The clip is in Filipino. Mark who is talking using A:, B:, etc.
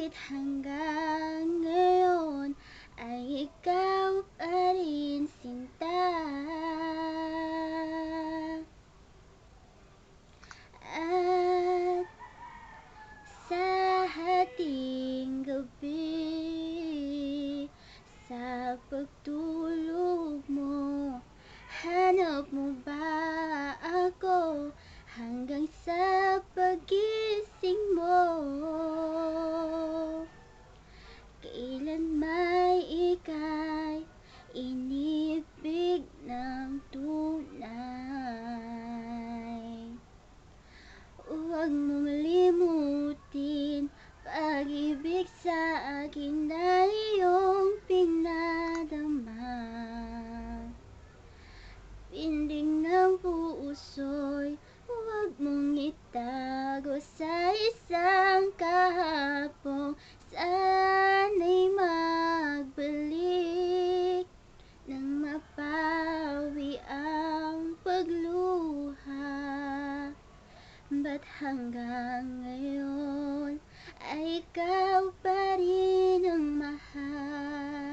A: Bakit hanggang ngayon ay ikaw pa rin, sinta? At sa hating gabi, sa pagtulog mo, hanap mo ba ako hanggang sa paggising mo? Kailan may ika'y inibig ng tunay? Huwag mong limutin pag-ibig sa akin na iyong pinadama. Pindig ng puso'y huwag mong itago sa isang kahapong sana'y magbalik nang mapawi ang pagluha. Ba't hanggang ngayon ay ikaw pa rin ang mahal?